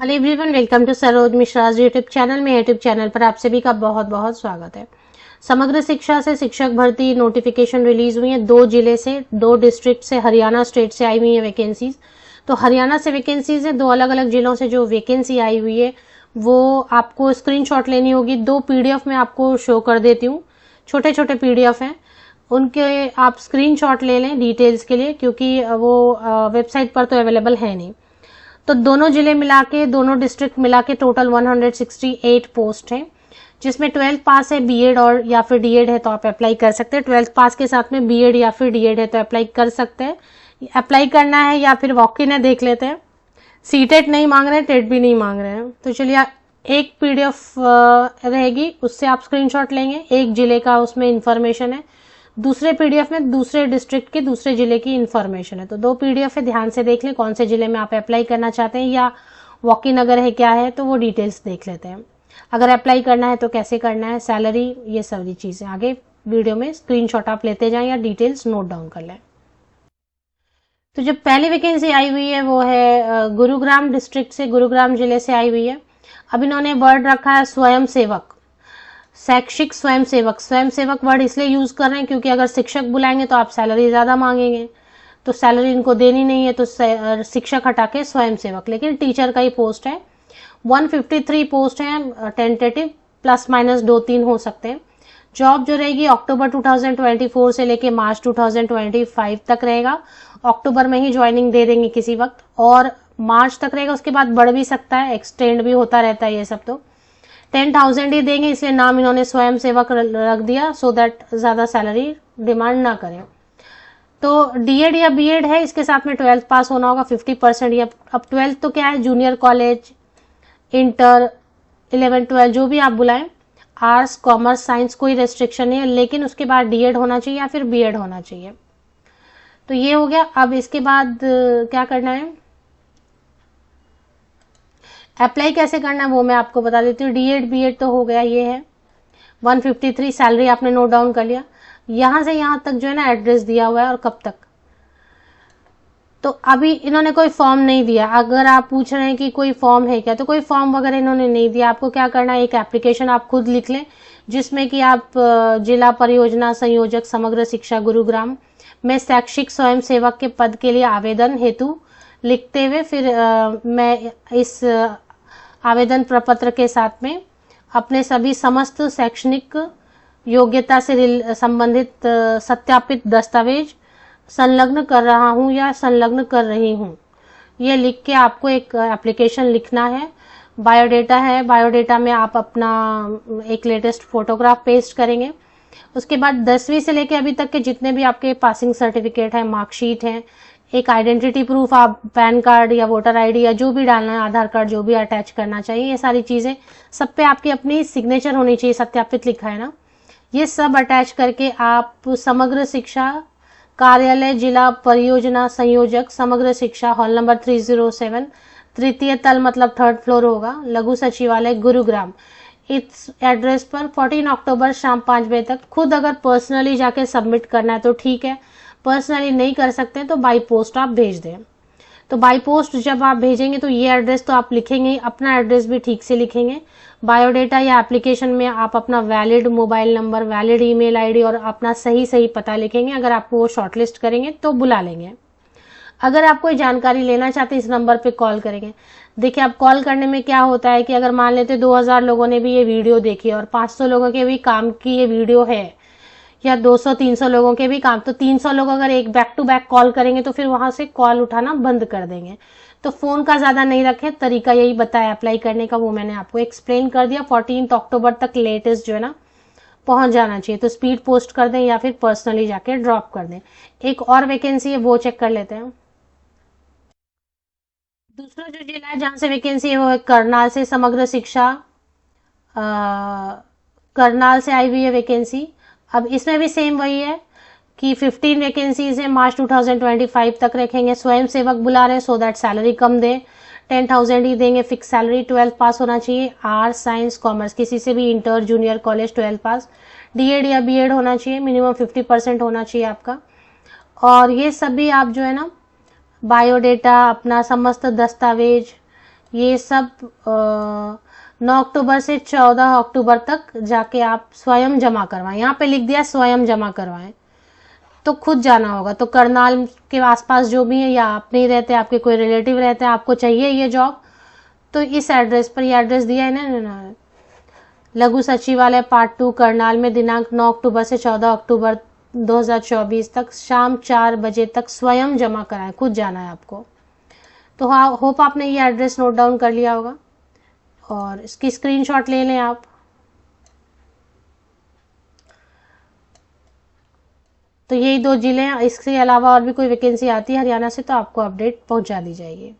Hello everyone, welcome to Saroj Mishra's YouTube channel में। YouTube channel पर आप सभी का बहुत बहुत स्वागत है। समग्र शिक्षा से शिक्षक भर्ती नोटिफिकेशन रिलीज हुई है। 2 जिले से, 2 डिस्ट्रिक्ट से, हरियाणा स्टेट से आई हुई है वैकेंसीज। तो हरियाणा से वैकेंसीज है, 2 अलग अलग जिलों से जो वैकेंसी आई हुई है वो आपको स्क्रीनशॉट लेनी होगी। 2 पीडीएफ में आपको शो कर देती हूँ, छोटे छोटे पीडीएफ हैं, उनके आप स्क्रीनशॉट ले लें डिटेल्स के लिए, क्योंकि वो वेबसाइट पर तो अवेलेबल है नहीं। तो दोनों जिले मिला के, दोनों डिस्ट्रिक्ट मिला के टोटल 168 पोस्ट हैं, जिसमें 12th पास है, बीएड और या फिर डीएड है तो आप अप्लाई कर सकते हैं। 12th पास के साथ में बीएड या फिर डीएड है तो अप्लाई कर सकते हैं। अप्लाई करना है या फिर वॉक इन है, देख लेते हैं। सीटेट नहीं मांग रहे हैं, टेट भी नहीं मांग रहे हैं। तो चलिए, एक पीडीएफ रहेगी, उससे आप स्क्रीनशॉट लेंगे। एक जिले का उसमें इंफॉर्मेशन है, दूसरे पीडीएफ में दूसरे डिस्ट्रिक्ट के दूसरे जिले की इंफॉर्मेशन है। तो 2 पीडीएफ है, ध्यान से देख लें कौन से जिले में आप अप्लाई करना चाहते हैं या वॉक इन अगर है क्या है, तो वो डिटेल्स देख लेते हैं। अगर अप्लाई करना है तो कैसे करना है, सैलरी, ये सारी चीजें आगे वीडियो में स्क्रीनशॉट आप लेते जाएं या डिटेल्स नोट डाउन कर लें। तो जो पहली वैकेंसी आई हुई है वो है गुरुग्राम डिस्ट्रिक्ट से, गुरुग्राम जिले से आई हुई है। अब इन्होंने वर्ड रखा है स्वयं सेवक, शैक्षिक स्वयं सेवक। स्वयं सेवक वर्ड इसलिए यूज कर रहे हैं क्योंकि अगर शिक्षक बुलाएंगे तो आप सैलरी ज्यादा मांगेंगे, तो सैलरी इनको देनी नहीं है, तो शिक्षक हटा के स्वयं सेवक। लेकिन टीचर का ही पोस्ट है। 153 पोस्ट है टेंटेटिव, प्लस माइनस 2-3 हो सकते हैं। जॉब जो रहेगी अक्टूबर 2024 से लेके मार्च 2025 तक रहेगा। अक्टूबर में ही ज्वाइनिंग दे देंगे किसी वक्त, और मार्च तक रहेगा, उसके बाद बढ़ भी सकता है, एक्सटेंड भी होता रहता है ये सब। तो 10,000 ही देंगे, इसलिए नाम इन्होंने स्वयं सेवक रख दिया, सो दैट ज्यादा सैलरी डिमांड ना करें। तो डीएड या बीएड है, इसके साथ में 12th पास होना होगा 50%। या अब 12th तो क्या है, जूनियर कॉलेज, इंटर, 11, 12 जो भी आप बुलाएं, आर्ट्स, कॉमर्स, साइंस, कोई रेस्ट्रिक्शन नहीं है, लेकिन उसके बाद डीएड होना चाहिए या फिर बीएड होना चाहिए। तो ये हो गया। अब इसके बाद क्या करना है, अप्लाई कैसे करना है वो मैं आपको बता देती हूँ। डीएड बीएड तो हो गया, ये है 153, सैलरी आपने नोट डाउन कर लिया। यहां से यहां तक जो है ना एड्रेस दिया हुआ है और कब तक। तो अभी इन्होंने कोई फॉर्म नहीं दिया। अगर आप पूछ रहे हैं कि कोई फॉर्म है क्या, तो कोई फॉर्म वगैरह इन्होंने नहीं दिया। आपको क्या करना है, एक एप्लीकेशन आप खुद लिख लें, जिसमें कि आप जिला परियोजना संयोजक समग्र शिक्षा गुरुग्राम में शैक्षिक स्वयं सेवक के पद के लिए आवेदन हेतु लिखते हुए, फिर मैं इस आवेदन प्रपत्र के साथ में अपने सभी समस्त शैक्षणिक योग्यता से संबंधित सत्यापित दस्तावेज संलग्न कर रहा हूं या संलग्न कर रही हूं, ये लिख के आपको एक एप्लीकेशन लिखना है। बायोडेटा है, बायोडेटा में आप अपना एक लेटेस्ट फोटोग्राफ पेस्ट करेंगे। उसके बाद 10वीं से लेके अभी तक के जितने भी आपके पासिंग सर्टिफिकेट है, मार्कशीट है, एक आइडेंटिटी प्रूफ, आप पैन कार्ड या वोटर आईडी या जो भी डालना है, आधार कार्ड, जो भी अटैच करना चाहिए, ये सारी चीजें सब पे आपकी अपनी सिग्नेचर होनी चाहिए, सत्यापित लिखा है ना, ये सब अटैच करके आप समग्र शिक्षा कार्यालय जिला परियोजना संयोजक समग्र शिक्षा, हॉल नंबर 307, तृतीय तल मतलब 3rd फ्लोर होगा, लघु सचिवालय गुरुग्राम, इस एड्रेस पर 14 अक्टूबर शाम 5 बजे तक। खुद अगर पर्सनली जाके सबमिट करना है तो ठीक है, पर्सनली नहीं कर सकते तो बाई पोस्ट आप भेज दें। तो बाई पोस्ट जब आप भेजेंगे तो ये एड्रेस तो आप लिखेंगे, अपना एड्रेस भी ठीक से लिखेंगे। बायोडेटा या एप्लीकेशन में आप अपना valid mobile number, valid email ID और अपना सही पता लिखेंगे। अगर आपको वो शॉर्टलिस्ट करेंगे तो बुला लेंगे। अगर आप कोई जानकारी लेना चाहते हैं, इस नंबर पे कॉल करेंगे। देखिए, अब कॉल करने में क्या होता है कि अगर मान लेते 2000 लोगों ने भी ये वीडियो देखी और 500 लोगों के भी काम की ये वीडियो है, या 200-300 लोगों के भी काम, तो 300 लोग अगर एक बैक टू बैक कॉल करेंगे तो फिर वहां से कॉल उठाना बंद कर देंगे। तो फोन का ज्यादा नहीं रखें, तरीका यही बताया अप्लाई करने का, वो मैंने आपको एक्सप्लेन कर दिया। 14 अक्टूबर तक लेटेस्ट जो है ना पहुंच जाना चाहिए। तो स्पीड पोस्ट कर दें या फिर पर्सनली जाके ड्रॉप कर दें। एक और वैकेंसी है, वो चेक कर लेते हैं। दूसरा जो जिला है जहां से वैकेंसी है वो है करनाल से, समग्र शिक्षा करनाल से आई हुई है वैकेंसी। अब इसमें भी सेम वही है कि 15 वैकेंसीज है, मार्च 2025 तक रखेंगे। स्वयं सेवक बुला रहे हैं सो दैट सैलरी कम दे, 10,000 ही देंगे फिक्स सैलरी। 12th पास होना चाहिए, आर्ट्स, साइंस, कॉमर्स, किसी से भी, इंटर, जूनियर कॉलेज, 12th पास। डीएड या बीएड होना चाहिए, मिनिमम 50% होना चाहिए आपका। और ये सभी आप जो है ना बायोडेटा, अपना समस्त दस्तावेज, ये सब 9 अक्टूबर से 14 अक्टूबर तक जाके आप स्वयं जमा करवाएं। यहाँ पे लिख दिया स्वयं जमा करवाएं, तो खुद जाना होगा। तो करनाल के आसपास जो भी है, या आप नहीं रहते, आपके कोई रिलेटिव रहते हैं, आपको चाहिए ये जॉब, तो इस एड्रेस पर, ये एड्रेस दिया है ना, लघु सचिवालय पार्ट 2 करनाल में, दिनांक 9 अक्टूबर से 14 अक्टूबर 2024 तक शाम 4 बजे तक स्वयं जमा कराएं, खुद जाना है आपको। तो होप आपने ये एड्रेस नोट डाउन कर लिया होगा और इसकी स्क्रीनशॉट ले लें आप। तो यही 2 जिले हैं, इसके अलावा और भी कोई वैकेंसी आती है हरियाणा से तो आपको अपडेट पहुंचा दी जाएगी।